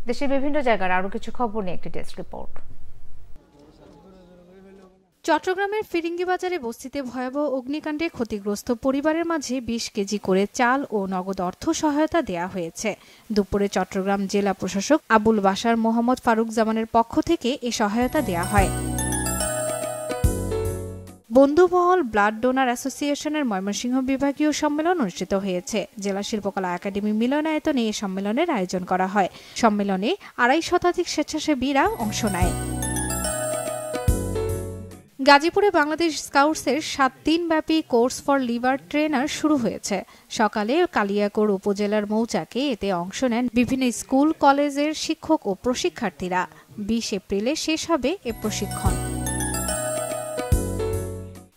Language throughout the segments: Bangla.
দেশের বিভিন্ন জায়গার আরো কিছু খবর নিয়ে একটি ডেস্ক রিপোর্ট। চট্টগ্রামের ফিরিঙ্গি বাজারে বস্তিতে ভয়াবহ অগ্নিকাণ্ডে ক্ষতিগ্রস্ত পরিবারের মাঝে ২০ কেজি করে চাল ও নগদ অর্থ সহায়তা দেয়া হয়েছে। দুপুরে চট্টগ্রাম জেলা প্রশাসক আবুল বাশার মোহাম্মদ ফারুক জামানের পক্ষ থেকে এ সহায়তা দেয়া হয়। বন্ধুমহল ব্লাড ডোনার অ্যাসোসিয়েশনের ময়মনসিংহ বিভাগীয় সম্মেলন অনুষ্ঠিত হয়েছে। জেলা শিল্পকলা একাডেমি মিলনায়তনে এই সম্মেলনের আয়োজন করা হয়। সম্মেলনে ২৫০ শতাধিক স্বেচ্ছাসেবীরা অংশ নেয়। গাজীপুরে বাংলাদেশ স্কাউটসের ৭ দিনব্যাপী কোর্স ফর লিভার ট্রেনার শুরু হয়েছে। সকালে কালিয়াকৈর উপজেলার মৌচাকে এতে অংশ নেন বিভিন্ন স্কুল কলেজের শিক্ষক ও প্রশিক্ষার্থীরা। ২০ এপ্রিলে শেষ হবে এ প্রশিক্ষণ।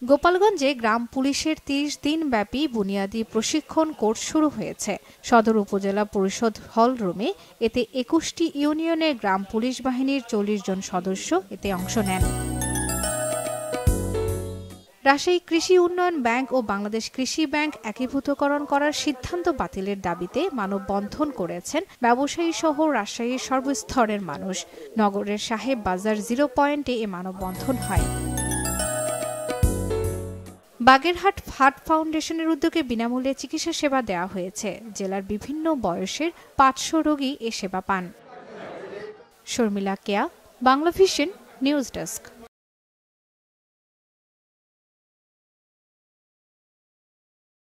গোপালগঞ্জে গ্রাম পুলিশের ৩০ দিনব্যাপী বুনিয়াদী প্রশিক্ষণ কোর্স শুরু হয়েছে। সদর উপজেলা পরিষদ হল রুমে এতে ২১টি ইউনিয়নের গ্রাম পুলিশ বাহিনীর ৪০ জন সদস্য এতে অংশ নেন। রাজশাহী কৃষি উন্নয়ন ব্যাংক ও বাংলাদেশ কৃষি ব্যাংক একীভূতকরণ করার সিদ্ধান্ত বাতিলের দাবিতে মানববন্ধন করেছেন ব্যবসায়ী সহ রাজশাহীর সর্বস্তরের মানুষ। নগরের সাহেব বাজার 0 পয়েন্টে এ মানববন্ধন হয়। বাগেরহাট হার্ট ফাউন্ডেশনের উদ্যোগে বিনামূল্যে চিকিৎসা সেবা দেওয়া হয়েছে। জেলার বিভিন্ন বয়সের ৫০০ রোগী এ সেবা পান। শর্মিলা কেয়া, বাংলা ভিশন নিউজ ডেস্ক।